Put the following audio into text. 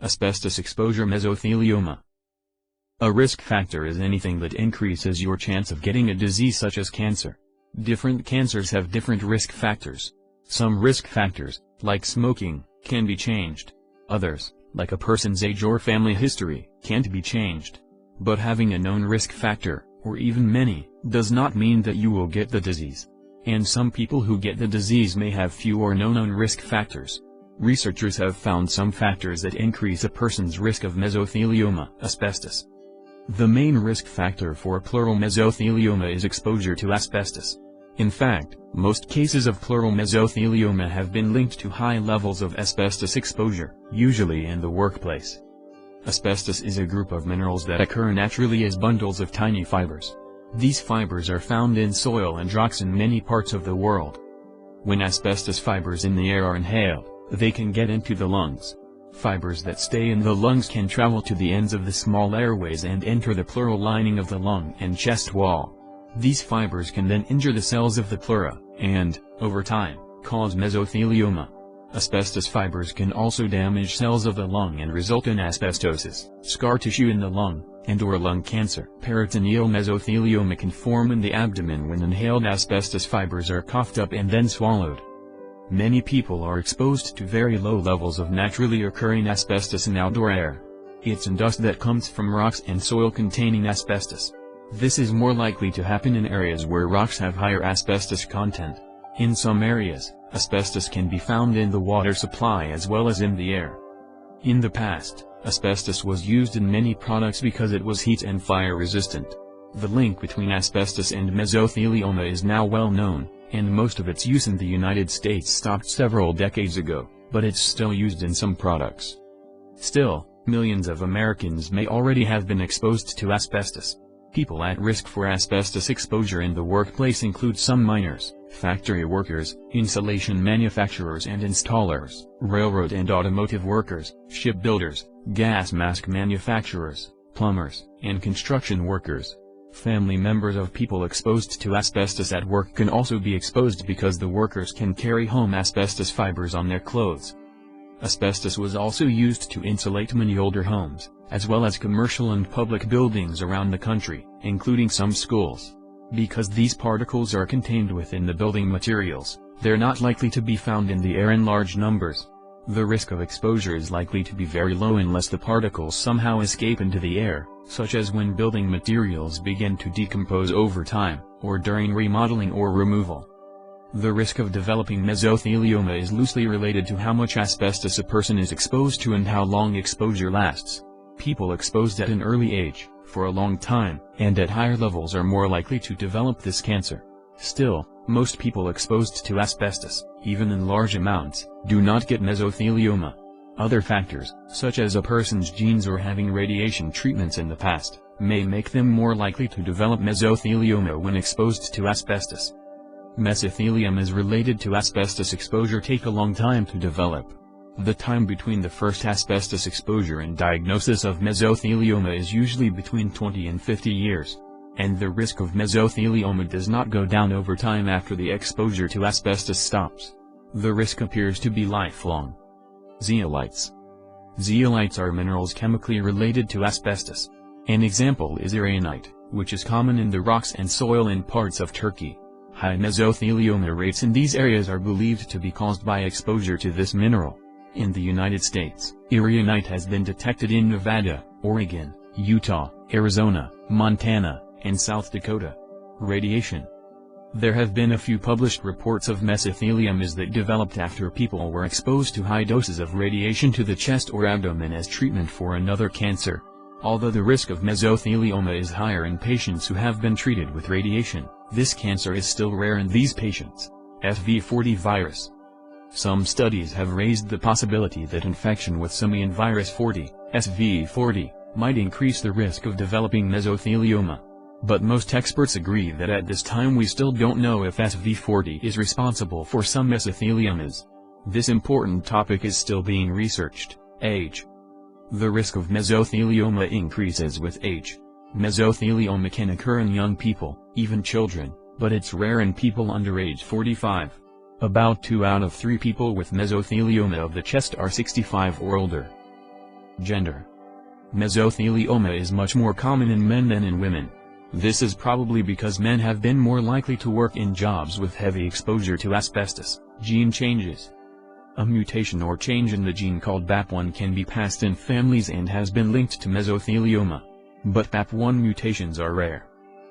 Asbestos exposure mesothelioma. A risk factor is anything that increases your chance of getting a disease such as cancer. Different cancers have different risk factors. Some risk factors, like smoking, can be changed. Others, like a person's age or family history, can't be changed. But having a known risk factor, or even many, does not mean that you will get the disease. And some people who get the disease may have few or no known risk factors. Researchers have found some factors that increase a person's risk of mesothelioma, asbestos. The main risk factor for pleural mesothelioma is exposure to asbestos. In fact, most cases of pleural mesothelioma have been linked to high levels of asbestos exposure, usually in the workplace. Asbestos is a group of minerals that occur naturally as bundles of tiny fibers. These fibers are found in soil and rocks in many parts of the world. When asbestos fibers in the air are inhaled, they can get into the lungs. Fibers that stay in the lungs can travel to the ends of the small airways and enter the pleural lining of the lung and chest wall. These fibers can then injure the cells of the pleura, and, over time, cause mesothelioma. Asbestos fibers can also damage cells of the lung and result in asbestosis, scar tissue in the lung, and/or lung cancer. Peritoneal mesothelioma can form in the abdomen when inhaled asbestos fibers are coughed up and then swallowed. Many people are exposed to very low levels of naturally occurring asbestos in outdoor air. It's in dust that comes from rocks and soil containing asbestos. This is more likely to happen in areas where rocks have higher asbestos content. In some areas, asbestos can be found in the water supply as well as in the air. In the past, asbestos was used in many products because it was heat and fire resistant. The link between asbestos and mesothelioma is now well known, and most of its use in the United States stopped several decades ago, but it's still used in some products. Still, millions of Americans may already have been exposed to asbestos. People at risk for asbestos exposure in the workplace include some miners, factory workers, insulation manufacturers and installers, railroad and automotive workers, shipbuilders, gas mask manufacturers, plumbers, and construction workers. Family members of people exposed to asbestos at work can also be exposed because the workers can carry home asbestos fibers on their clothes. Asbestos was also used to insulate many older homes, as well as commercial and public buildings around the country, including some schools. Because these particles are contained within the building materials, they're not likely to be found in the air in large numbers. The risk of exposure is likely to be very low unless the particles somehow escape into the air, such as when building materials begin to decompose over time, or during remodeling or removal. The risk of developing mesothelioma is loosely related to how much asbestos a person is exposed to and how long exposure lasts. People exposed at an early age, for a long time, and at higher levels are more likely to develop this cancer. Still, most people exposed to asbestos, even in large amounts, do not get mesothelioma. Other factors, such as a person's genes or having radiation treatments in the past, may make them more likely to develop mesothelioma when exposed to asbestos. Mesotheliomas related to asbestos exposure take a long time to develop. The time between the first asbestos exposure and diagnosis of mesothelioma is usually between 20 and 50 years. And the risk of mesothelioma does not go down over time after the exposure to asbestos stops. The risk appears to be lifelong. Zeolites. Zeolites are minerals chemically related to asbestos. An example is iraonite, which is common in the rocks and soil in parts of Turkey. High mesothelioma rates in these areas are believed to be caused by exposure to this mineral. In the United States, iraonite has been detected in Nevada, Oregon, Utah, Arizona, Montana, and South Dakota. Radiation. There have been a few published reports of mesotheliomas that developed after people were exposed to high doses of radiation to the chest or abdomen as treatment for another cancer. Although the risk of mesothelioma is higher in patients who have been treated with radiation, this cancer is still rare in these patients. SV40 virus. Some studies have raised the possibility that infection with simian virus 40, SV40, might increase the risk of developing mesothelioma. But most experts agree that at this time we still don't know if SV40 is responsible for some mesotheliomas. This important topic is still being researched. Age. The risk of mesothelioma increases with age. Mesothelioma can occur in young people, even children, but it's rare in people under age 45. About 2 out of 3 people with mesothelioma of the chest are 65 or older. Gender. Mesothelioma is much more common in men than in women. This is probably because men have been more likely to work in jobs with heavy exposure to asbestos. Gene changes. A mutation or change in the gene called BAP1 can be passed in families and has been linked to mesothelioma. But BAP1 mutations are rare.